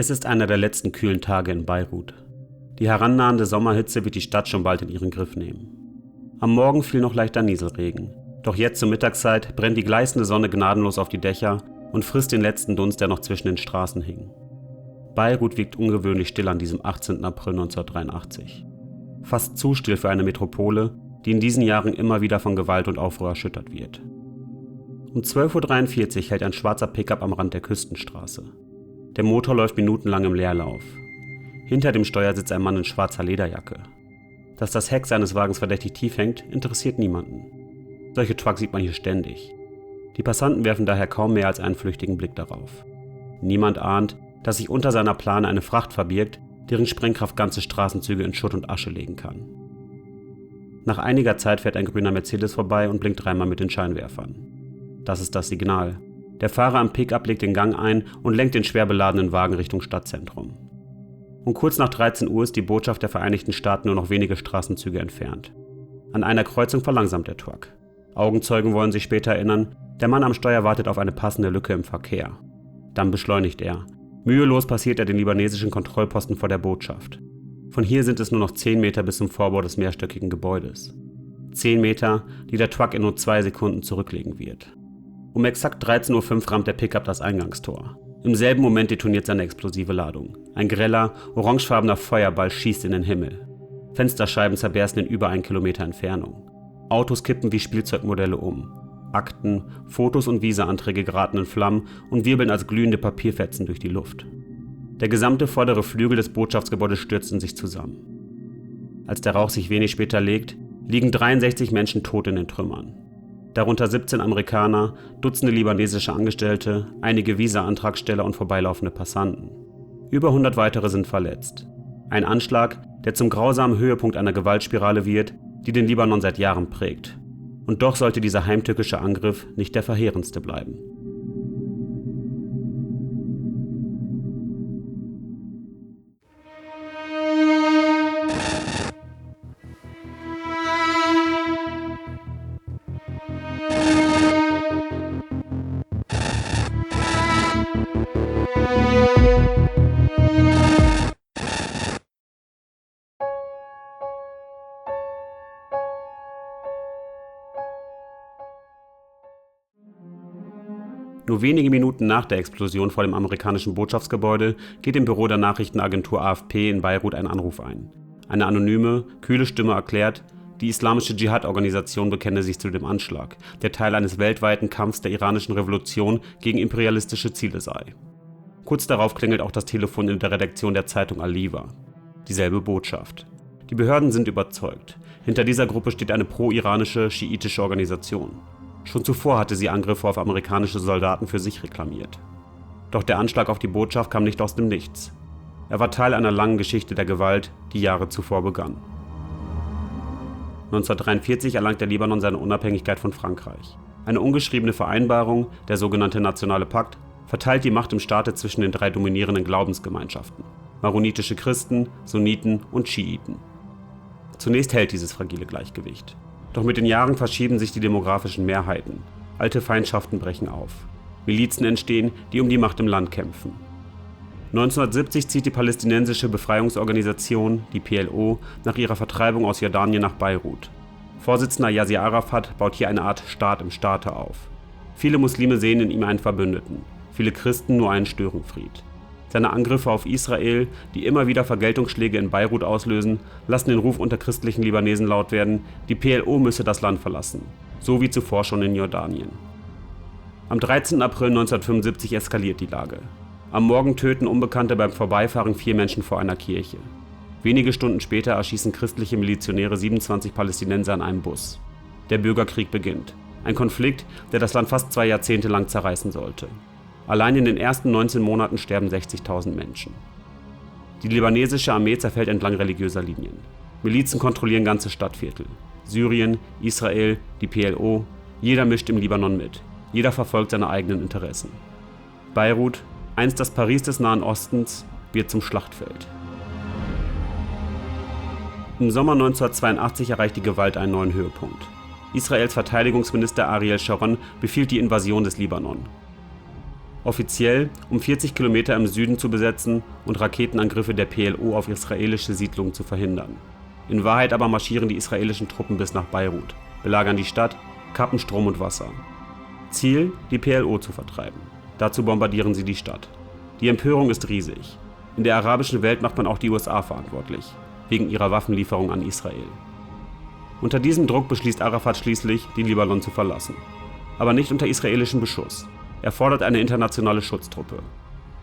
Es ist einer der letzten kühlen Tage in Beirut. Die herannahende Sommerhitze wird die Stadt schon bald in ihren Griff nehmen. Am Morgen fiel noch leichter Nieselregen, doch jetzt zur Mittagszeit brennt die gleißende Sonne gnadenlos auf die Dächer und frisst den letzten Dunst, der noch zwischen den Straßen hing. Beirut wirkt ungewöhnlich still an diesem 18. April 1983. Fast zu still für eine Metropole, die in diesen Jahren immer wieder von Gewalt und Aufruhr erschüttert wird. Um 12:43 Uhr hält ein schwarzer Pickup am Rand der Küstenstraße. Der Motor läuft minutenlang im Leerlauf. Hinter dem Steuer sitzt ein Mann in schwarzer Lederjacke. Dass das Heck seines Wagens verdächtig tief hängt, interessiert niemanden. Solche Trucks sieht man hier ständig. Die Passanten werfen daher kaum mehr als einen flüchtigen Blick darauf. Niemand ahnt, dass sich unter seiner Plane eine Fracht verbirgt, deren Sprengkraft ganze Straßenzüge in Schutt und Asche legen kann. Nach einiger Zeit fährt ein grüner Mercedes vorbei und blinkt dreimal mit den Scheinwerfern. Das ist das Signal. Der Fahrer am Pickup legt den Gang ein und lenkt den schwer beladenen Wagen Richtung Stadtzentrum. Und kurz nach 13 Uhr ist die Botschaft der Vereinigten Staaten nur noch wenige Straßenzüge entfernt. An einer Kreuzung verlangsamt der Truck. Augenzeugen wollen sich später erinnern, der Mann am Steuer wartet auf eine passende Lücke im Verkehr. Dann beschleunigt er. Mühelos passiert er den libanesischen Kontrollposten vor der Botschaft. Von hier sind es nur noch 10 Meter bis zum Vorbau des mehrstöckigen Gebäudes. 10 Meter, die der Truck in nur 2 Sekunden zurücklegen wird. Um exakt 13:05 Uhr rammt der Pickup das Eingangstor. Im selben Moment detoniert seine explosive Ladung. Ein greller, orangefarbener Feuerball schießt in den Himmel. Fensterscheiben zerbersten in über 1 Kilometer Entfernung. Autos kippen wie Spielzeugmodelle um. Akten, Fotos und Visaanträge geraten in Flammen und wirbeln als glühende Papierfetzen durch die Luft. Der gesamte vordere Flügel des Botschaftsgebäudes stürzt in sich zusammen. Als der Rauch sich wenig später legt, liegen 63 Menschen tot in den Trümmern. Darunter 17 Amerikaner, Dutzende libanesische Angestellte, einige Visa-Antragsteller und vorbeilaufende Passanten. Über 100 weitere sind verletzt. Ein Anschlag, der zum grausamen Höhepunkt einer Gewaltspirale wird, die den Libanon seit Jahren prägt. Und doch sollte dieser heimtückische Angriff nicht der verheerendste bleiben. Nur wenige Minuten nach der Explosion vor dem amerikanischen Botschaftsgebäude geht im Büro der Nachrichtenagentur AFP in Beirut ein Anruf ein. Eine anonyme, kühle Stimme erklärt, die islamische Dschihad-Organisation bekenne sich zu dem Anschlag, der Teil eines weltweiten Kampfs der iranischen Revolution gegen imperialistische Ziele sei. Kurz darauf klingelt auch das Telefon in der Redaktion der Zeitung Al-Liwa. Dieselbe Botschaft. Die Behörden sind überzeugt. Hinter dieser Gruppe steht eine pro-iranische, schiitische Organisation. Schon zuvor hatte sie Angriffe auf amerikanische Soldaten für sich reklamiert. Doch der Anschlag auf die Botschaft kam nicht aus dem Nichts. Er war Teil einer langen Geschichte der Gewalt, die Jahre zuvor begann. 1943 erlangt der Libanon seine Unabhängigkeit von Frankreich. Eine ungeschriebene Vereinbarung, der sogenannte Nationale Pakt, verteilt die Macht im Staate zwischen den 3 dominierenden Glaubensgemeinschaften: maronitische Christen, Sunniten und Schiiten. Zunächst hält dieses fragile Gleichgewicht. Doch mit den Jahren verschieben sich die demografischen Mehrheiten. Alte Feindschaften brechen auf. Milizen entstehen, die um die Macht im Land kämpfen. 1970 zieht die palästinensische Befreiungsorganisation, die PLO, nach ihrer Vertreibung aus Jordanien nach Beirut. Vorsitzender Yasser Arafat baut hier eine Art Staat im Staate auf. Viele Muslime sehen in ihm einen Verbündeten, viele Christen nur einen Störenfried. Seine Angriffe auf Israel, die immer wieder Vergeltungsschläge in Beirut auslösen, lassen den Ruf unter christlichen Libanesen laut werden, die PLO müsse das Land verlassen, so wie zuvor schon in Jordanien. Am 13. April 1975 eskaliert die Lage. Am Morgen töten Unbekannte beim Vorbeifahren 4 Menschen vor einer Kirche. Wenige Stunden später erschießen christliche Milizionäre 27 Palästinenser in einem Bus. Der Bürgerkrieg beginnt. Ein Konflikt, der das Land fast 2 Jahrzehnte lang zerreißen sollte. Allein in den ersten 19 Monaten sterben 60.000 Menschen. Die libanesische Armee zerfällt entlang religiöser Linien. Milizen kontrollieren ganze Stadtviertel. Syrien, Israel, die PLO, jeder mischt im Libanon mit. Jeder verfolgt seine eigenen Interessen. Beirut, einst das Paris des Nahen Ostens, wird zum Schlachtfeld. Im Sommer 1982 erreicht die Gewalt einen neuen Höhepunkt. Israels Verteidigungsminister Ariel Sharon befiehlt die Invasion des Libanon. Offiziell, um 40 Kilometer im Süden zu besetzen und Raketenangriffe der PLO auf israelische Siedlungen zu verhindern. In Wahrheit aber marschieren die israelischen Truppen bis nach Beirut, belagern die Stadt, kappen Strom und Wasser. Ziel, die PLO zu vertreiben. Dazu bombardieren sie die Stadt. Die Empörung ist riesig. In der arabischen Welt macht man auch die USA verantwortlich, wegen ihrer Waffenlieferung an Israel. Unter diesem Druck beschließt Arafat schließlich, den Libanon zu verlassen. Aber nicht unter israelischem Beschuss. Er fordert eine internationale Schutztruppe.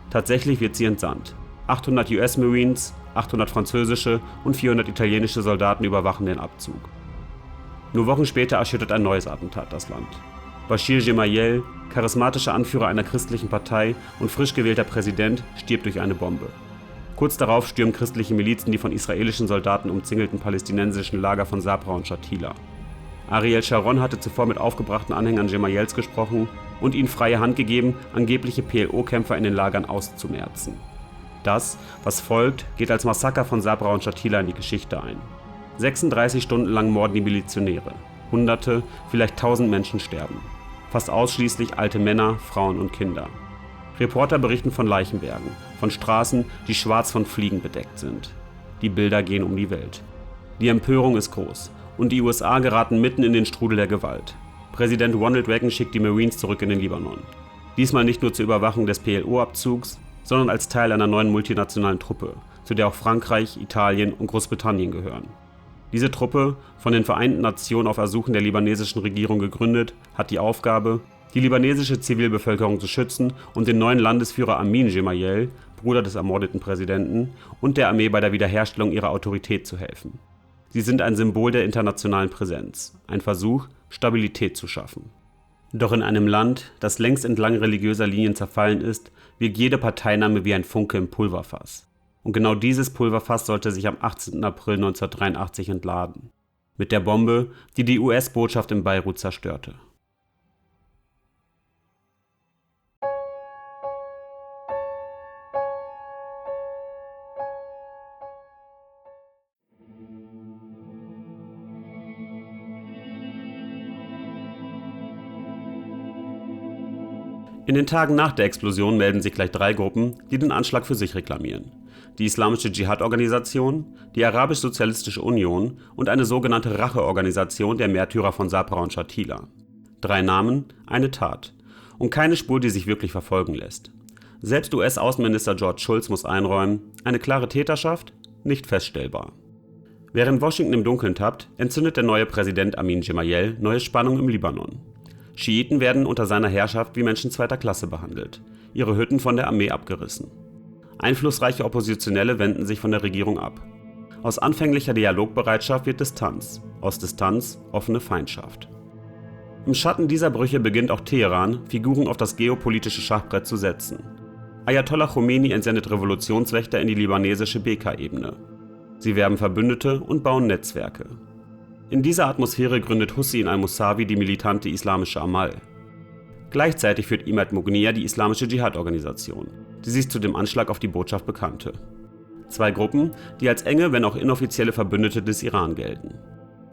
Tatsächlich wird sie entsandt. 800 US-Marines, 800 französische und 400 italienische Soldaten überwachen den Abzug. Nur Wochen später erschüttert ein neues Attentat das Land. Bashir Gemayel, charismatischer Anführer einer christlichen Partei und frisch gewählter Präsident, stirbt durch eine Bombe. Kurz darauf stürmen christliche Milizen die von israelischen Soldaten umzingelten palästinensischen Lager von Sabra und Shatila. Ariel Sharon hatte zuvor mit aufgebrachten Anhängern Gemayels gesprochen und ihnen freie Hand gegeben, angebliche PLO-Kämpfer in den Lagern auszumerzen. Das, was folgt, geht als Massaker von Sabra und Shatila in die Geschichte ein. 36 Stunden lang morden die Milizionäre. Hunderte, vielleicht 1000 Menschen sterben. Fast ausschließlich alte Männer, Frauen und Kinder. Reporter berichten von Leichenbergen, von Straßen, die schwarz von Fliegen bedeckt sind. Die Bilder gehen um die Welt. Die Empörung ist groß und die USA geraten mitten in den Strudel der Gewalt. Präsident Ronald Reagan schickt die Marines zurück in den Libanon. Diesmal nicht nur zur Überwachung des PLO-Abzugs, sondern als Teil einer neuen multinationalen Truppe, zu der auch Frankreich, Italien und Großbritannien gehören. Diese Truppe, von den Vereinten Nationen auf Ersuchen der libanesischen Regierung gegründet, hat die Aufgabe, die libanesische Zivilbevölkerung zu schützen und den neuen Landesführer Amin Gemayel, Bruder des ermordeten Präsidenten, und der Armee bei der Wiederherstellung ihrer Autorität zu helfen. Sie sind ein Symbol der internationalen Präsenz, ein Versuch, Stabilität zu schaffen. Doch in einem Land, das längst entlang religiöser Linien zerfallen ist, wirkt jede Parteinahme wie ein Funke im Pulverfass. Und genau dieses Pulverfass sollte sich am 18. April 1983 entladen. Mit der Bombe, die die US-Botschaft in Beirut zerstörte. In den Tagen nach der Explosion melden sich gleich 3 Gruppen, die den Anschlag für sich reklamieren. Die Islamische Dschihad-Organisation, die Arabisch-Sozialistische Union und eine sogenannte Racheorganisation der Märtyrer von Sabra und Shatila. 3 Namen, eine Tat. Und keine Spur, die sich wirklich verfolgen lässt. Selbst US-Außenminister George Shultz muss einräumen, eine klare Täterschaft, nicht feststellbar. Während Washington im Dunkeln tappt, entzündet der neue Präsident Amin Gemayel neue Spannungen im Libanon. Schiiten werden unter seiner Herrschaft wie Menschen zweiter Klasse behandelt, ihre Hütten von der Armee abgerissen. Einflussreiche Oppositionelle wenden sich von der Regierung ab. Aus anfänglicher Dialogbereitschaft wird Distanz, aus Distanz offene Feindschaft. Im Schatten dieser Brüche beginnt auch Teheran, Figuren auf das geopolitische Schachbrett zu setzen. Ayatollah Khomeini entsendet Revolutionswächter in die libanesische Bekaa-Ebene. Sie werben Verbündete und bauen Netzwerke. In dieser Atmosphäre gründet Hussein al-Musawi die militante islamische Amal. Gleichzeitig führt Imad Mughniyeh die Islamische Dschihad-Organisation, die sich zu dem Anschlag auf die Botschaft bekannte. 2 Gruppen, die als enge, wenn auch inoffizielle Verbündete des Iran gelten.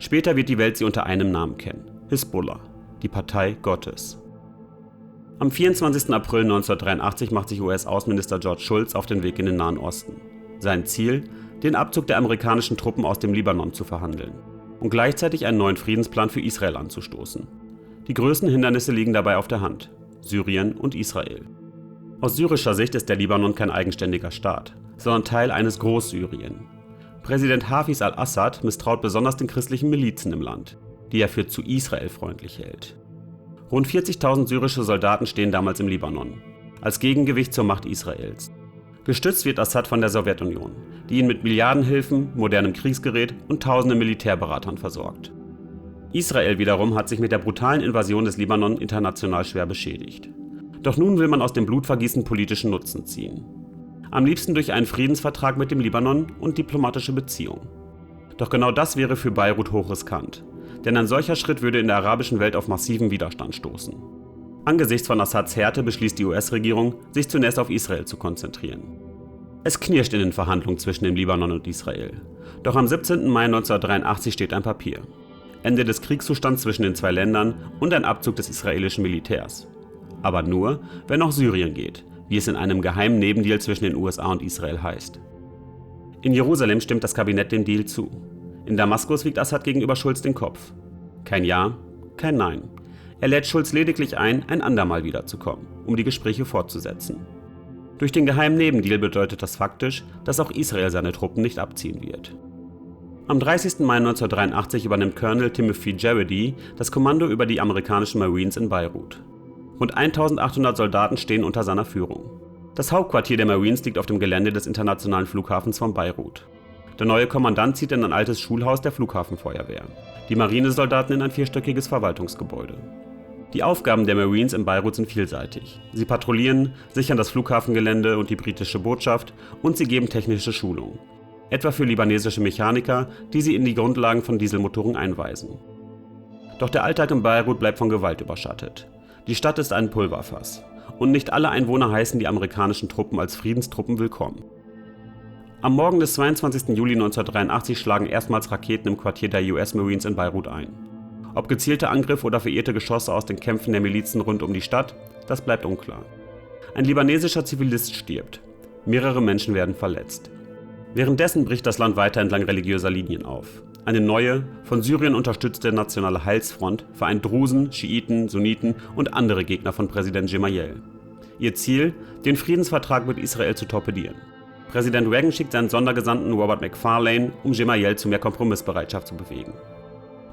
Später wird die Welt sie unter einem Namen kennen: Hisbollah, die Partei Gottes. Am 24. April 1983 macht sich US-Außenminister George Shultz auf den Weg in den Nahen Osten. Sein Ziel: den Abzug der amerikanischen Truppen aus dem Libanon zu verhandeln und gleichzeitig einen neuen Friedensplan für Israel anzustoßen. Die größten Hindernisse liegen dabei auf der Hand: Syrien und Israel. Aus syrischer Sicht ist der Libanon kein eigenständiger Staat, sondern Teil eines Großsyrien. Präsident Hafiz al-Assad misstraut besonders den christlichen Milizen im Land, die er für zu Israel freundlich hält. Rund 40.000 syrische Soldaten stehen damals im Libanon, als Gegengewicht zur Macht Israels. Gestützt wird Assad von der Sowjetunion, die ihn mit Milliardenhilfen, modernem Kriegsgerät und tausenden Militärberatern versorgt. Israel wiederum hat sich mit der brutalen Invasion des Libanon international schwer beschädigt. Doch nun will man aus dem Blutvergießen politischen Nutzen ziehen. Am liebsten durch einen Friedensvertrag mit dem Libanon und diplomatische Beziehungen. Doch genau das wäre für Beirut hochriskant, denn ein solcher Schritt würde in der arabischen Welt auf massiven Widerstand stoßen. Angesichts von Assads Härte beschließt die US-Regierung, sich zunächst auf Israel zu konzentrieren. Es knirscht in den Verhandlungen zwischen dem Libanon und Israel. Doch am 17. Mai 1983 steht ein Papier. Ende des Kriegszustands zwischen den 2 Ländern und ein Abzug des israelischen Militärs. Aber nur, wenn auch Syrien geht, wie es in einem geheimen Nebendeal zwischen den USA und Israel heißt. In Jerusalem stimmt das Kabinett dem Deal zu. In Damaskus wiegt Assad gegenüber Schulz den Kopf. Kein Ja, kein Nein. Er lädt Schulz lediglich ein andermal wiederzukommen, um die Gespräche fortzusetzen. Durch den geheimen Nebendeal bedeutet das faktisch, dass auch Israel seine Truppen nicht abziehen wird. Am 30. Mai 1983 übernimmt Colonel Timothy Jaredy das Kommando über die amerikanischen Marines in Beirut. Rund 1800 Soldaten stehen unter seiner Führung. Das Hauptquartier der Marines liegt auf dem Gelände des internationalen Flughafens von Beirut. Der neue Kommandant zieht in ein altes Schulhaus der Flughafenfeuerwehr, die Marinesoldaten in ein vierstöckiges Verwaltungsgebäude. Die Aufgaben der Marines in Beirut sind vielseitig. Sie patrouillieren, sichern das Flughafengelände und die britische Botschaft und sie geben technische Schulungen. Etwa für libanesische Mechaniker, die sie in die Grundlagen von Dieselmotoren einweisen. Doch der Alltag in Beirut bleibt von Gewalt überschattet. Die Stadt ist ein Pulverfass. Und nicht alle Einwohner heißen die amerikanischen Truppen als Friedenstruppen willkommen. Am Morgen des 22. Juli 1983 schlagen erstmals Raketen im Quartier der US Marines in Beirut ein. Ob gezielte Angriffe oder verirrte Geschosse aus den Kämpfen der Milizen rund um die Stadt, das bleibt unklar. Ein libanesischer Zivilist stirbt. Mehrere Menschen werden verletzt. Währenddessen bricht das Land weiter entlang religiöser Linien auf. Eine neue, von Syrien unterstützte nationale Heilsfront vereint Drusen, Schiiten, Sunniten und andere Gegner von Präsident Gemayel. Ihr Ziel, den Friedensvertrag mit Israel zu torpedieren. Präsident Reagan schickt seinen Sondergesandten Robert McFarlane, um Gemayel zu mehr Kompromissbereitschaft zu bewegen.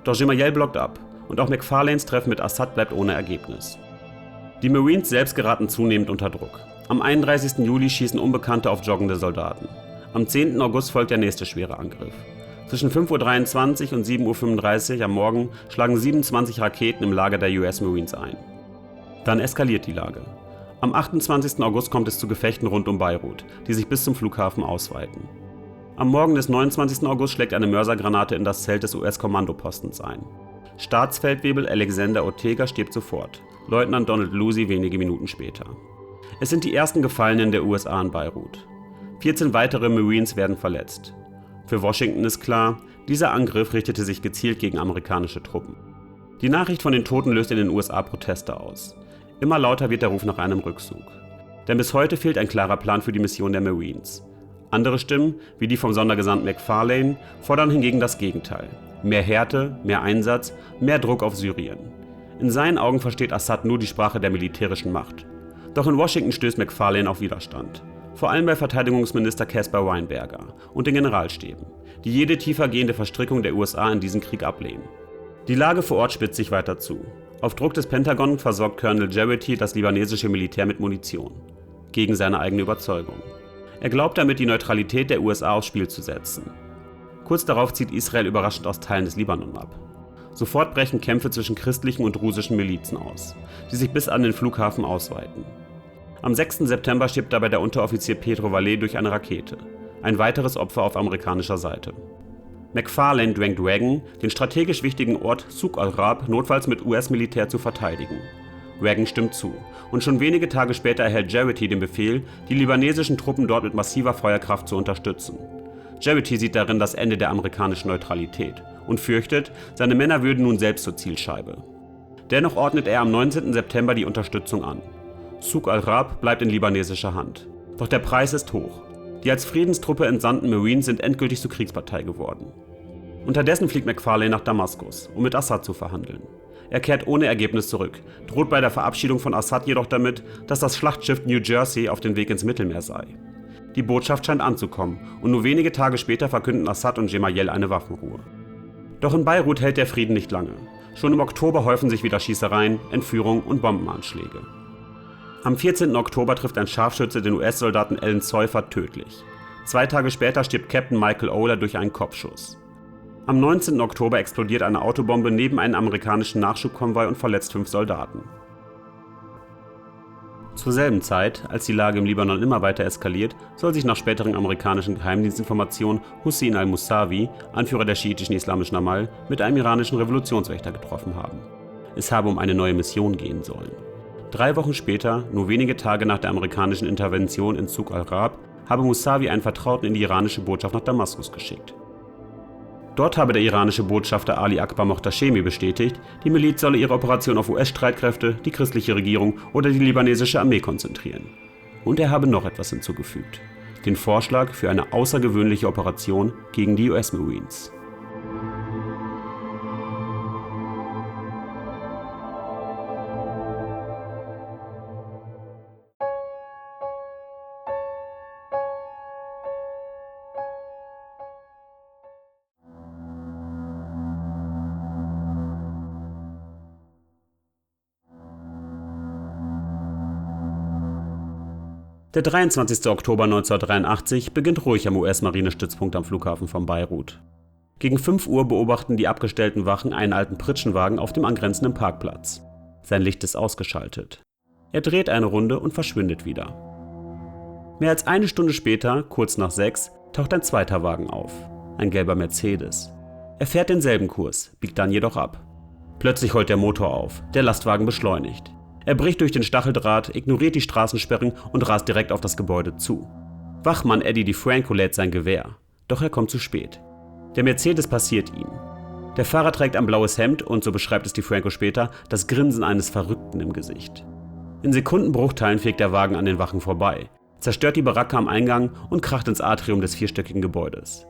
Doch Gemayel blockt ab und auch McFarlanes Treffen mit Assad bleibt ohne Ergebnis. Die Marines selbst geraten zunehmend unter Druck. Am 31. Juli schießen Unbekannte auf joggende Soldaten. Am 10. August folgt der nächste schwere Angriff. Zwischen 5:23 Uhr und 7:35 Uhr am Morgen schlagen 27 Raketen im Lager der US Marines ein. Dann eskaliert die Lage. Am 28. August kommt es zu Gefechten rund um Beirut, die sich bis zum Flughafen ausweiten. Am Morgen des 29. August schlägt eine Mörsergranate in das Zelt des US-Kommandopostens ein. Staatsfeldwebel Alexander Ortega stirbt sofort, Leutnant Donald Lucy wenige Minuten später. Es sind die ersten Gefallenen der USA in Beirut. 14 weitere Marines werden verletzt. Für Washington ist klar, dieser Angriff richtete sich gezielt gegen amerikanische Truppen. Die Nachricht von den Toten löst in den USA Proteste aus. Immer lauter wird der Ruf nach einem Rückzug. Denn bis heute fehlt ein klarer Plan für die Mission der Marines. Andere Stimmen, wie die vom Sondergesandten McFarlane, fordern hingegen das Gegenteil. Mehr Härte, mehr Einsatz, mehr Druck auf Syrien. In seinen Augen versteht Assad nur die Sprache der militärischen Macht. Doch in Washington stößt McFarlane auf Widerstand. Vor allem bei Verteidigungsminister Caspar Weinberger und den Generalstäben, die jede tiefergehende Verstrickung der USA in diesen Krieg ablehnen. Die Lage vor Ort spitzt sich weiter zu. Auf Druck des Pentagon versorgt Colonel Jaredy das libanesische Militär mit Munition. Gegen seine eigene Überzeugung. Er glaubt damit, die Neutralität der USA aufs Spiel zu setzen. Kurz darauf zieht Israel überraschend aus Teilen des Libanon ab. Sofort brechen Kämpfe zwischen christlichen und drusischen Milizen aus, die sich bis an den Flughafen ausweiten. Am 6. September stirbt dabei der Unteroffizier Pedro Valle durch eine Rakete. Ein weiteres Opfer auf amerikanischer Seite. McFarlane drängt Reagan, den strategisch wichtigen Ort Souq al-Rab notfalls mit US-Militär zu verteidigen. Reagan stimmt zu und schon wenige Tage später erhält Jaredy den Befehl, die libanesischen Truppen dort mit massiver Feuerkraft zu unterstützen. Jaredy sieht darin das Ende der amerikanischen Neutralität und fürchtet, seine Männer würden nun selbst zur Zielscheibe. Dennoch ordnet er am 19. September die Unterstützung an. Souq al-Rab bleibt in libanesischer Hand. Doch der Preis ist hoch. Die als Friedenstruppe entsandten Marines sind endgültig zur Kriegspartei geworden. Unterdessen fliegt McFarlane nach Damaskus, um mit Assad zu verhandeln. Er kehrt ohne Ergebnis zurück, droht bei der Verabschiedung von Assad jedoch damit, dass das Schlachtschiff New Jersey auf dem Weg ins Mittelmeer sei. Die Botschaft scheint anzukommen und nur wenige Tage später verkünden Assad und Gemayel eine Waffenruhe. Doch in Beirut hält der Frieden nicht lange. Schon im Oktober häufen sich wieder Schießereien, Entführungen und Bombenanschläge. Am 14. Oktober trifft ein Scharfschütze den US-Soldaten Alan Seufert tödlich. 2 Tage später stirbt Captain Michael Oler durch einen Kopfschuss. Am 19. Oktober explodiert eine Autobombe neben einem amerikanischen Nachschubkonvoi und verletzt 5 Soldaten. Zur selben Zeit, als die Lage im Libanon immer weiter eskaliert, soll sich nach späteren amerikanischen Geheimdienstinformationen Hussein al-Musawi, Anführer der schiitischen islamischen Amal, mit einem iranischen Revolutionswächter getroffen haben. Es habe um eine neue Mission gehen sollen. 3 Wochen später, nur wenige Tage nach der amerikanischen Intervention in Souq al-Rab, habe Musawi einen Vertrauten in die iranische Botschaft nach Damaskus geschickt. Dort habe der iranische Botschafter Ali Akbar Mohtashemi bestätigt, die Miliz solle ihre Operation auf US-Streitkräfte, die christliche Regierung oder die libanesische Armee konzentrieren. Und er habe noch etwas hinzugefügt: den Vorschlag für eine außergewöhnliche Operation gegen die US-Marines. Der 23. Oktober 1983 beginnt ruhig am US-Marinestützpunkt am Flughafen von Beirut. Gegen 5 Uhr beobachten die abgestellten Wachen einen alten Pritschenwagen auf dem angrenzenden Parkplatz. Sein Licht ist ausgeschaltet. Er dreht eine Runde und verschwindet wieder. Mehr als eine Stunde später, kurz nach 6, taucht ein zweiter Wagen auf. Ein gelber Mercedes. Er fährt denselben Kurs, biegt dann jedoch ab. Plötzlich heult der Motor auf, der Lastwagen beschleunigt. Er bricht durch den Stacheldraht, ignoriert die Straßensperren und rast direkt auf das Gebäude zu. Wachmann Eddie DeFranco lädt sein Gewehr, doch er kommt zu spät. Der Mercedes passiert ihn. Der Fahrer trägt ein blaues Hemd und, so beschreibt es DeFranco später, das Grinsen eines Verrückten im Gesicht. In Sekundenbruchteilen fährt der Wagen an den Wachen vorbei, zerstört die Baracke am Eingang und kracht ins Atrium des vierstöckigen Gebäudes.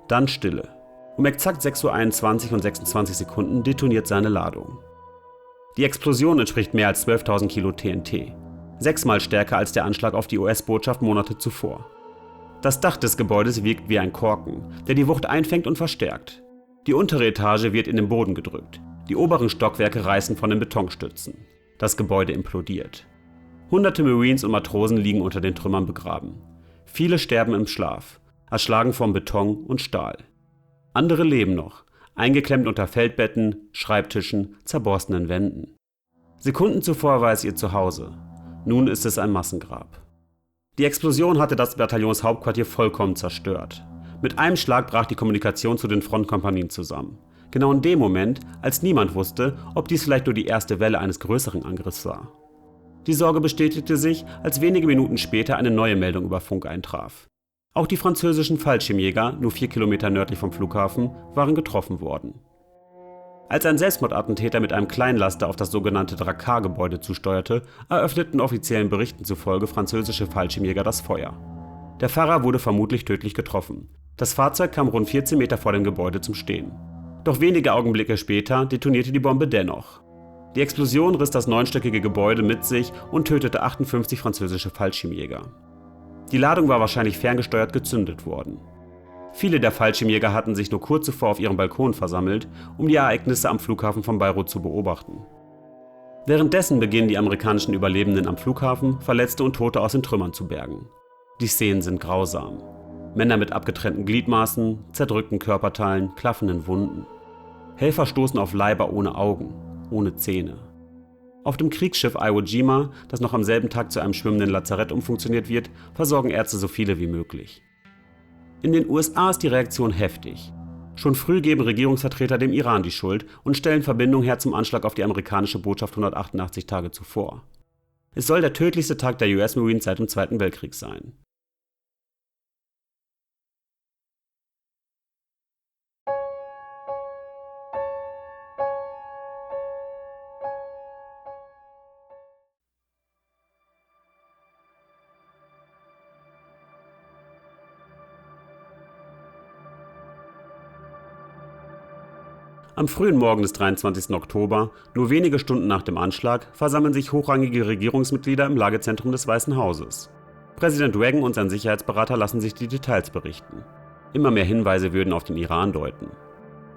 Dann Stille. Um exakt 6:21 Uhr und 26 Sekunden detoniert seine Ladung. Die Explosion entspricht mehr als 12.000 Kilo TNT, 6-mal stärker als der Anschlag auf die US-Botschaft Monate zuvor. Das Dach des Gebäudes wirkt wie ein Korken, der die Wucht einfängt und verstärkt. Die untere Etage wird in den Boden gedrückt, die oberen Stockwerke reißen von den Betonstützen. Das Gebäude implodiert. Hunderte Marines und Matrosen liegen unter den Trümmern begraben. Viele sterben im Schlaf, erschlagen vom Beton und Stahl. Andere leben noch, eingeklemmt unter Feldbetten, Schreibtischen, zerborstenen Wänden. Sekunden zuvor war es ihr Zuhause. Nun ist es ein Massengrab. Die Explosion hatte das Bataillonshauptquartier vollkommen zerstört. Mit einem Schlag brach die Kommunikation zu den Frontkompanien zusammen. Genau in dem Moment, als niemand wusste, ob dies vielleicht nur die erste Welle eines größeren Angriffs war. Die Sorge bestätigte sich, als wenige Minuten später eine neue Meldung über Funk eintraf. Auch die französischen Fallschirmjäger, nur 4 Kilometer nördlich vom Flughafen, waren getroffen worden. Als ein Selbstmordattentäter mit einem Kleinlaster auf das sogenannte Drakkar-Gebäude zusteuerte, eröffneten offiziellen Berichten zufolge französische Fallschirmjäger das Feuer. Der Fahrer wurde vermutlich tödlich getroffen. Das Fahrzeug kam rund 14 Meter vor dem Gebäude zum Stehen. Doch wenige Augenblicke später detonierte die Bombe dennoch. Die Explosion riss das 9-stöckige Gebäude mit sich und tötete 58 französische Fallschirmjäger. Die Ladung war wahrscheinlich ferngesteuert gezündet worden. Viele der Fallschirmjäger hatten sich nur kurz zuvor auf ihrem Balkon versammelt, um die Ereignisse am Flughafen von Beirut zu beobachten. Währenddessen beginnen die amerikanischen Überlebenden am Flughafen, Verletzte und Tote aus den Trümmern zu bergen. Die Szenen sind grausam. Männer mit abgetrennten Gliedmaßen, zerdrückten Körperteilen, klaffenden Wunden. Helfer stoßen auf Leiber ohne Augen, ohne Zähne. Auf dem Kriegsschiff Iwo Jima, das noch am selben Tag zu einem schwimmenden Lazarett umfunktioniert wird, versorgen Ärzte so viele wie möglich. In den USA ist die Reaktion heftig. Schon früh geben Regierungsvertreter dem Iran die Schuld und stellen Verbindung her zum Anschlag auf die amerikanische Botschaft 188 Tage zuvor. Es soll der tödlichste Tag der US Marines seit dem Zweiten Weltkrieg sein. Am frühen Morgen des 23. Oktober, nur wenige Stunden nach dem Anschlag, versammeln sich hochrangige Regierungsmitglieder im Lagezentrum des Weißen Hauses. Präsident Reagan und sein Sicherheitsberater lassen sich die Details berichten. Immer mehr Hinweise würden auf den Iran deuten.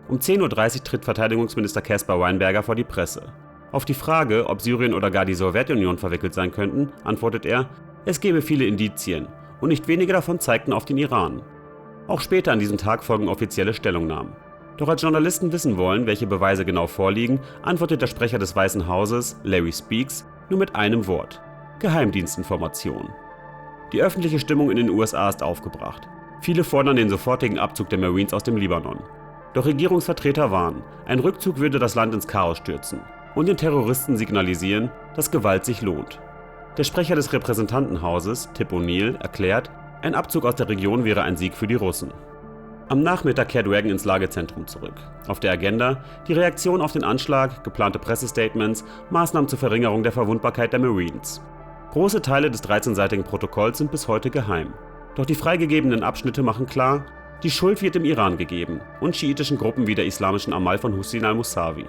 Um 10:30 Uhr tritt Verteidigungsminister Caspar Weinberger vor die Presse. Auf die Frage, ob Syrien oder gar die Sowjetunion verwickelt sein könnten, antwortet er, es gebe viele Indizien und nicht wenige davon zeigten auf den Iran. Auch später an diesem Tag folgen offizielle Stellungnahmen. Doch als Journalisten wissen wollen, welche Beweise genau vorliegen, antwortet der Sprecher des Weißen Hauses, Larry Speakes, nur mit einem Wort: Geheimdienstinformation. Die öffentliche Stimmung in den USA ist aufgebracht. Viele fordern den sofortigen Abzug der Marines aus dem Libanon. Doch Regierungsvertreter warnen, ein Rückzug würde das Land ins Chaos stürzen und den Terroristen signalisieren, dass Gewalt sich lohnt. Der Sprecher des Repräsentantenhauses, Tip O'Neill, erklärt, ein Abzug aus der Region wäre ein Sieg für die Russen. Am Nachmittag kehrt Reagan ins Lagezentrum zurück. Auf der Agenda die Reaktion auf den Anschlag, geplante Pressestatements, Maßnahmen zur Verringerung der Verwundbarkeit der Marines. Große Teile des 13-seitigen Protokolls sind bis heute geheim. Doch die freigegebenen Abschnitte machen klar, die Schuld wird dem Iran gegeben und schiitischen Gruppen wie der islamischen Amal von Hussein al-Musawi.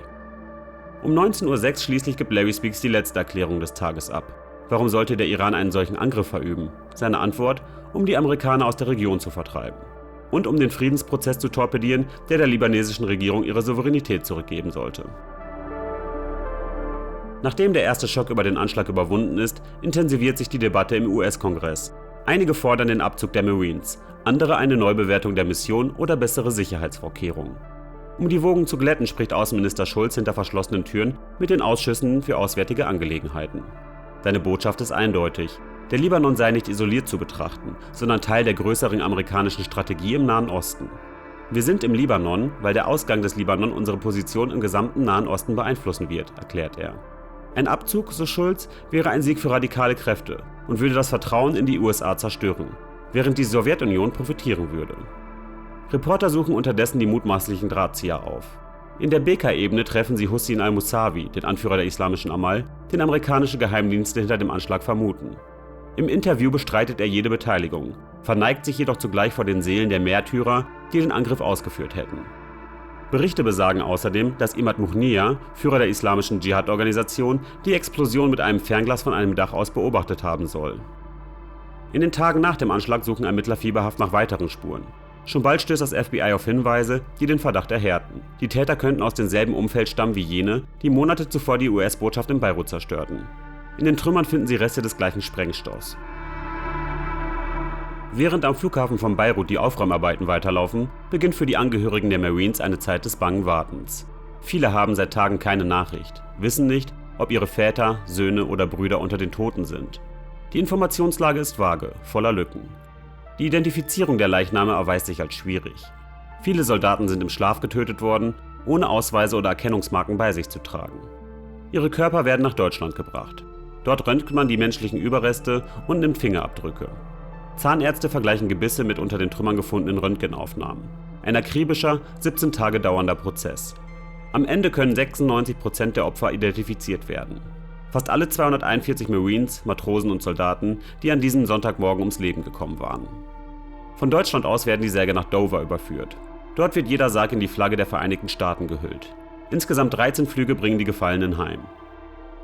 Um 19:06 Uhr schließlich gibt Larry Speakes die letzte Erklärung des Tages ab. Warum sollte der Iran einen solchen Angriff verüben? Seine Antwort: um die Amerikaner aus der Region zu vertreiben. Und um den Friedensprozess zu torpedieren, der libanesischen Regierung ihre Souveränität zurückgeben sollte. Nachdem der erste Schock über den Anschlag überwunden ist, intensiviert sich die Debatte im US-Kongress. Einige fordern den Abzug der Marines, andere eine Neubewertung der Mission oder bessere Sicherheitsvorkehrungen. Um die Wogen zu glätten, spricht Außenminister Schultz hinter verschlossenen Türen mit den Ausschüssen für Auswärtige Angelegenheiten. Seine Botschaft ist eindeutig: Der Libanon sei nicht isoliert zu betrachten, sondern Teil der größeren amerikanischen Strategie im Nahen Osten. Wir sind im Libanon, weil der Ausgang des Libanon unsere Position im gesamten Nahen Osten beeinflussen wird, erklärt er. Ein Abzug, so Schultz, wäre ein Sieg für radikale Kräfte und würde das Vertrauen in die USA zerstören, während die Sowjetunion profitieren würde. Reporter suchen unterdessen die mutmaßlichen Drahtzieher auf. In der Bekaa-Ebene treffen sie Hussein al-Musawi, den Anführer der islamischen Amal, den amerikanische Geheimdienste hinter dem Anschlag vermuten. Im Interview bestreitet er jede Beteiligung, verneigt sich jedoch zugleich vor den Seelen der Märtyrer, die den Angriff ausgeführt hätten. Berichte besagen außerdem, dass Imad Muhniyah, Führer der islamischen Dschihad-Organisation, die Explosion mit einem Fernglas von einem Dach aus beobachtet haben soll. In den Tagen nach dem Anschlag suchen Ermittler fieberhaft nach weiteren Spuren. Schon bald stößt das FBI auf Hinweise, die den Verdacht erhärten. Die Täter könnten aus demselben Umfeld stammen wie jene, die Monate zuvor die US-Botschaft in Beirut zerstörten. In den Trümmern finden sie Reste des gleichen Sprengstoffs. Während am Flughafen von Beirut die Aufräumarbeiten weiterlaufen, beginnt für die Angehörigen der Marines eine Zeit des bangen Wartens. Viele haben seit Tagen keine Nachricht, wissen nicht, ob ihre Väter, Söhne oder Brüder unter den Toten sind. Die Informationslage ist vage, voller Lücken. Die Identifizierung der Leichname erweist sich als schwierig. Viele Soldaten sind im Schlaf getötet worden, ohne Ausweise oder Erkennungsmarken bei sich zu tragen. Ihre Körper werden nach Deutschland gebracht. Dort röntgt man die menschlichen Überreste und nimmt Fingerabdrücke. Zahnärzte vergleichen Gebisse mit unter den Trümmern gefundenen Röntgenaufnahmen. Ein akribischer, 17 Tage dauernder Prozess. Am Ende können 96% der Opfer identifiziert werden. Fast alle 241 Marines, Matrosen und Soldaten, die an diesem Sonntagmorgen ums Leben gekommen waren. Von Deutschland aus werden die Särge nach Dover überführt. Dort wird jeder Sarg in die Flagge der Vereinigten Staaten gehüllt. Insgesamt 13 Flüge bringen die Gefallenen heim.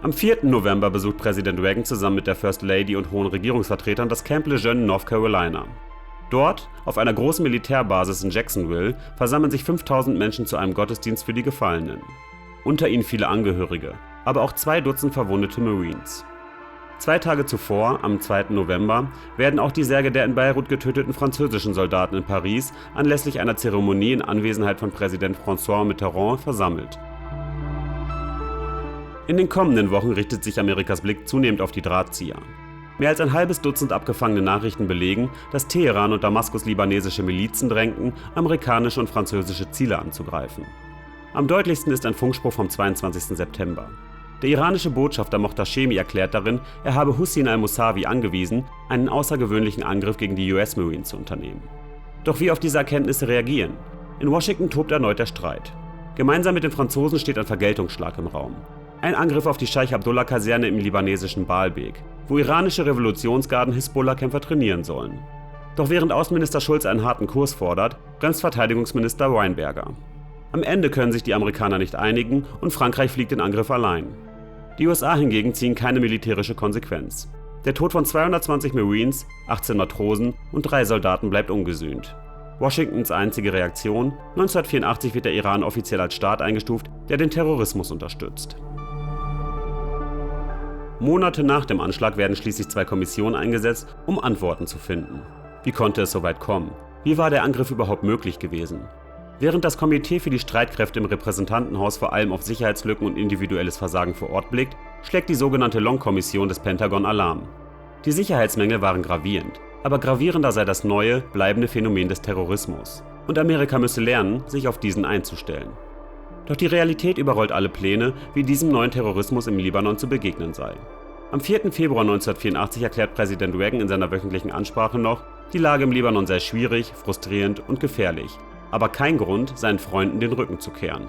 Am 4. November besucht Präsident Reagan zusammen mit der First Lady und hohen Regierungsvertretern das Camp Lejeune in North Carolina. Dort, auf einer großen Militärbasis in Jacksonville, versammeln sich 5000 Menschen zu einem Gottesdienst für die Gefallenen. Unter ihnen viele Angehörige, aber auch 2 Dutzend verwundete Marines. 2 Tage zuvor, am 2. November, werden auch die Särge der in Beirut getöteten französischen Soldaten in Paris anlässlich einer Zeremonie in Anwesenheit von Präsident François Mitterrand versammelt. In den kommenden Wochen richtet sich Amerikas Blick zunehmend auf die Drahtzieher. Mehr als ein halbes Dutzend abgefangene Nachrichten belegen, dass Teheran und Damaskus libanesische Milizen drängten, amerikanische und französische Ziele anzugreifen. Am deutlichsten ist ein Funkspruch vom 22. September. Der iranische Botschafter Mohtashemi erklärt darin, er habe Hussein al-Musawi angewiesen, einen außergewöhnlichen Angriff gegen die US Marines zu unternehmen. Doch wie auf diese Erkenntnisse reagieren? In Washington tobt erneut der Streit. Gemeinsam mit den Franzosen steht ein Vergeltungsschlag im Raum. Ein Angriff auf die Scheich-Abdullah-Kaserne im libanesischen Baalbek, wo iranische Revolutionsgarden Hisbollah-Kämpfer trainieren sollen. Doch während Außenminister Schultz einen harten Kurs fordert, bremst Verteidigungsminister Weinberger. Am Ende können sich die Amerikaner nicht einigen und Frankreich fliegt den Angriff allein. Die USA hingegen ziehen keine militärische Konsequenz. Der Tod von 220 Marines, 18 Matrosen und 3 Soldaten bleibt ungesühnt. Washingtons einzige Reaktion: 1984 wird der Iran offiziell als Staat eingestuft, der den Terrorismus unterstützt. Monate nach dem Anschlag werden schließlich 2 Kommissionen eingesetzt, um Antworten zu finden. Wie konnte es so weit kommen? Wie war der Angriff überhaupt möglich gewesen? Während das Komitee für die Streitkräfte im Repräsentantenhaus vor allem auf Sicherheitslücken und individuelles Versagen vor Ort blickt, schlägt die sogenannte Long-Kommission des Pentagon Alarm. Die Sicherheitsmängel waren gravierend, aber gravierender sei das neue, bleibende Phänomen des Terrorismus. Und Amerika müsse lernen, sich auf diesen einzustellen. Doch die Realität überrollt alle Pläne, wie diesem neuen Terrorismus im Libanon zu begegnen sei. Am 4. Februar 1984 erklärt Präsident Reagan in seiner wöchentlichen Ansprache noch: Die Lage im Libanon sei schwierig, frustrierend und gefährlich, aber kein Grund, seinen Freunden den Rücken zu kehren.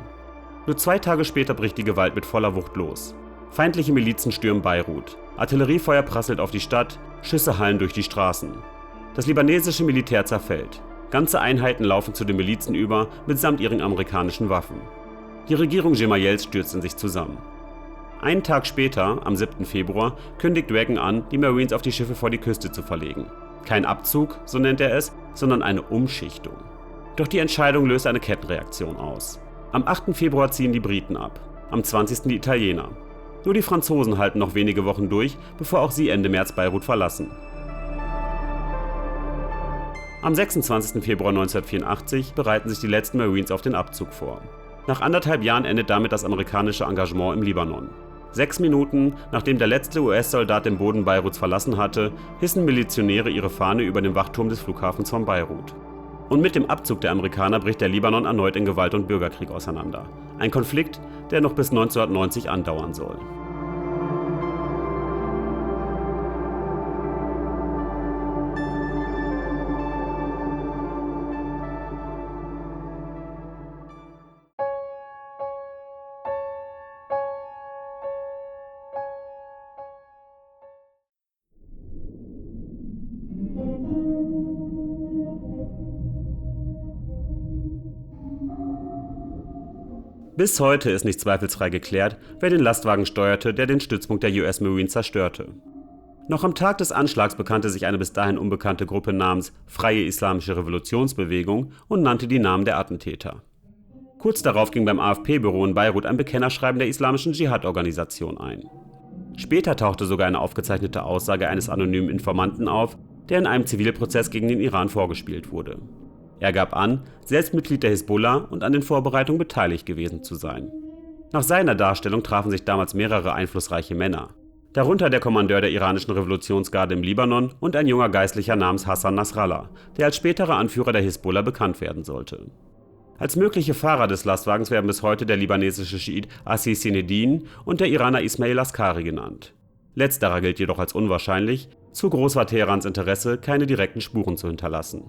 Nur 2 Tage später bricht die Gewalt mit voller Wucht los. Feindliche Milizen stürmen Beirut, Artilleriefeuer prasselt auf die Stadt, Schüsse hallen durch die Straßen. Das libanesische Militär zerfällt. Ganze Einheiten laufen zu den Milizen über, mitsamt ihren amerikanischen Waffen. Die Regierung Gemayels stürzt in sich zusammen. Einen Tag später, am 7. Februar, kündigt Reagan an, die Marines auf die Schiffe vor die Küste zu verlegen. Kein Abzug, so nennt er es, sondern eine Umschichtung. Doch die Entscheidung löst eine Kettenreaktion aus. Am 8. Februar ziehen die Briten ab, am 20. die Italiener. Nur die Franzosen halten noch wenige Wochen durch, bevor auch sie Ende März Beirut verlassen. Am 26. Februar 1984 bereiten sich die letzten Marines auf den Abzug vor. Nach 1,5 Jahren endet damit das amerikanische Engagement im Libanon. 6 Minuten, nachdem der letzte US-Soldat den Boden Beiruts verlassen hatte, hissen Milizionäre ihre Fahne über den Wachturm des Flughafens von Beirut. Und mit dem Abzug der Amerikaner bricht der Libanon erneut in Gewalt und Bürgerkrieg auseinander. Ein Konflikt, der noch bis 1990 andauern soll. Bis heute ist nicht zweifelsfrei geklärt, wer den Lastwagen steuerte, der den Stützpunkt der US Marines zerstörte. Noch am Tag des Anschlags bekannte sich eine bis dahin unbekannte Gruppe namens Freie Islamische Revolutionsbewegung und nannte die Namen der Attentäter. Kurz darauf ging beim AFP-Büro in Beirut ein Bekennerschreiben der islamischen Dschihad-Organisation ein. Später tauchte sogar eine aufgezeichnete Aussage eines anonymen Informanten auf, der in einem Zivilprozess gegen den Iran vorgespielt wurde. Er gab an, selbst Mitglied der Hisbollah und an den Vorbereitungen beteiligt gewesen zu sein. Nach seiner Darstellung trafen sich damals mehrere einflussreiche Männer, darunter der Kommandeur der iranischen Revolutionsgarde im Libanon und ein junger Geistlicher namens Hassan Nasrallah, der als späterer Anführer der Hisbollah bekannt werden sollte. Als mögliche Fahrer des Lastwagens werden bis heute der libanesische Schiit Aziz Zinedine und der Iraner Ismail Askari genannt. Letzterer gilt jedoch als unwahrscheinlich, zu groß war Teherans Interesse, keine direkten Spuren zu hinterlassen.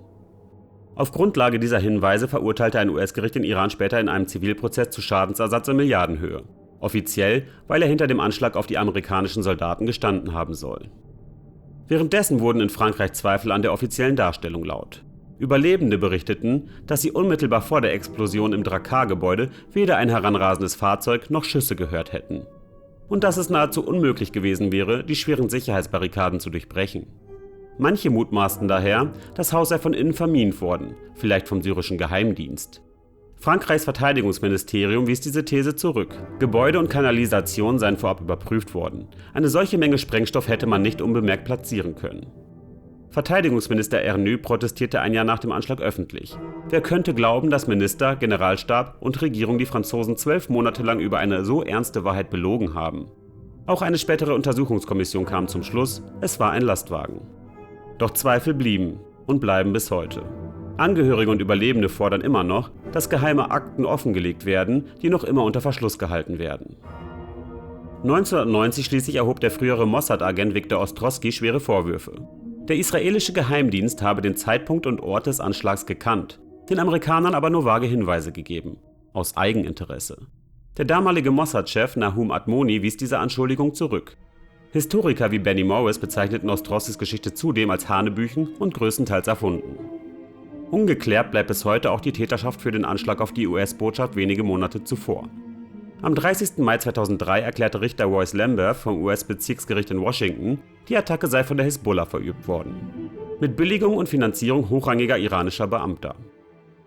Auf Grundlage dieser Hinweise verurteilte ein US-Gericht den Iran später in einem Zivilprozess zu Schadensersatz in Milliardenhöhe. Offiziell, weil er hinter dem Anschlag auf die amerikanischen Soldaten gestanden haben soll. Währenddessen wurden in Frankreich Zweifel an der offiziellen Darstellung laut. Überlebende berichteten, dass sie unmittelbar vor der Explosion im Drakkar-Gebäude weder ein heranrasendes Fahrzeug noch Schüsse gehört hätten. Und dass es nahezu unmöglich gewesen wäre, die schweren Sicherheitsbarrikaden zu durchbrechen. Manche mutmaßten daher, das Haus sei von innen vermint worden, vielleicht vom syrischen Geheimdienst. Frankreichs Verteidigungsministerium wies diese These zurück. Gebäude und Kanalisation seien vorab überprüft worden. Eine solche Menge Sprengstoff hätte man nicht unbemerkt platzieren können. Verteidigungsminister Erneux protestierte ein Jahr nach dem Anschlag öffentlich. Wer könnte glauben, dass Minister, Generalstab und Regierung die Franzosen 12 Monate lang über eine so ernste Wahrheit belogen haben? Auch eine spätere Untersuchungskommission kam zum Schluss, es war ein Lastwagen. Doch Zweifel blieben und bleiben bis heute. Angehörige und Überlebende fordern immer noch, dass geheime Akten offengelegt werden, die noch immer unter Verschluss gehalten werden. 1990 schließlich erhob der frühere Mossad-Agent Viktor Ostrowski schwere Vorwürfe. Der israelische Geheimdienst habe den Zeitpunkt und Ort des Anschlags gekannt, den Amerikanern aber nur vage Hinweise gegeben, aus Eigeninteresse. Der damalige Mossad-Chef Nahum Admoni wies diese Anschuldigung zurück. Historiker wie Benny Morris bezeichneten Ostrowskis Geschichte zudem als hanebüchen und größtenteils erfunden. Ungeklärt bleibt bis heute auch die Täterschaft für den Anschlag auf die US-Botschaft wenige Monate zuvor. Am 30. Mai 2003 erklärte Richter Royce Lamberth vom US-Bezirksgericht in Washington, die Attacke sei von der Hisbollah verübt worden. Mit Billigung und Finanzierung hochrangiger iranischer Beamter.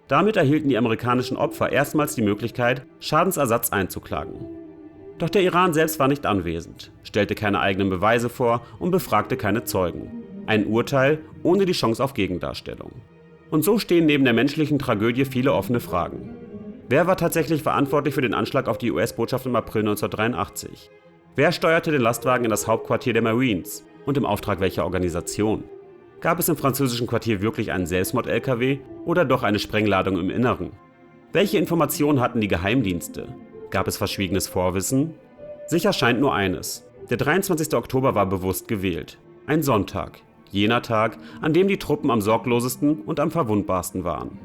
Damit erhielten die amerikanischen Opfer erstmals die Möglichkeit, Schadensersatz einzuklagen. Doch der Iran selbst war nicht anwesend, stellte keine eigenen Beweise vor und befragte keine Zeugen. Ein Urteil ohne die Chance auf Gegendarstellung. Und so stehen neben der menschlichen Tragödie viele offene Fragen. Wer war tatsächlich verantwortlich für den Anschlag auf die US-Botschaft im April 1983? Wer steuerte den Lastwagen in das Hauptquartier der Marines und im Auftrag welcher Organisation? Gab es im französischen Quartier wirklich einen Selbstmord-LKW oder doch eine Sprengladung im Inneren? Welche Informationen hatten die Geheimdienste? Gab es verschwiegenes Vorwissen? Sicher scheint nur eines. Der 23. Oktober war bewusst gewählt. Ein Sonntag. Jener Tag, an dem die Truppen am sorglosesten und am verwundbarsten waren.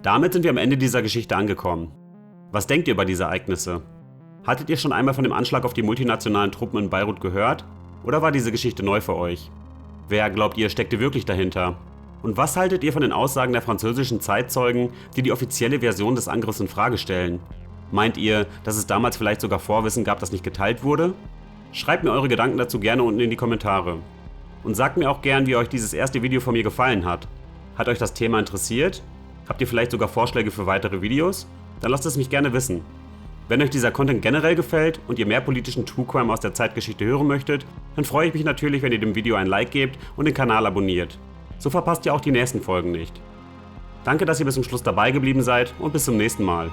Damit sind wir am Ende dieser Geschichte angekommen. Was denkt ihr über diese Ereignisse? Hattet ihr schon einmal von dem Anschlag auf die multinationalen Truppen in Beirut gehört? Oder war diese Geschichte neu für euch? Wer, glaubt ihr, steckte wirklich dahinter? Und was haltet ihr von den Aussagen der französischen Zeitzeugen, die die offizielle Version des Angriffs in Frage stellen? Meint ihr, dass es damals vielleicht sogar Vorwissen gab, das nicht geteilt wurde? Schreibt mir eure Gedanken dazu gerne unten in die Kommentare. Und sagt mir auch gern, wie euch dieses erste Video von mir gefallen hat. Hat euch das Thema interessiert? Habt ihr vielleicht sogar Vorschläge für weitere Videos? Dann lasst es mich gerne wissen. Wenn euch dieser Content generell gefällt und ihr mehr politischen True Crime aus der Zeitgeschichte hören möchtet, dann freue ich mich natürlich, wenn ihr dem Video ein Like gebt und den Kanal abonniert. So verpasst ihr auch die nächsten Folgen nicht. Danke, dass ihr bis zum Schluss dabei geblieben seid und bis zum nächsten Mal.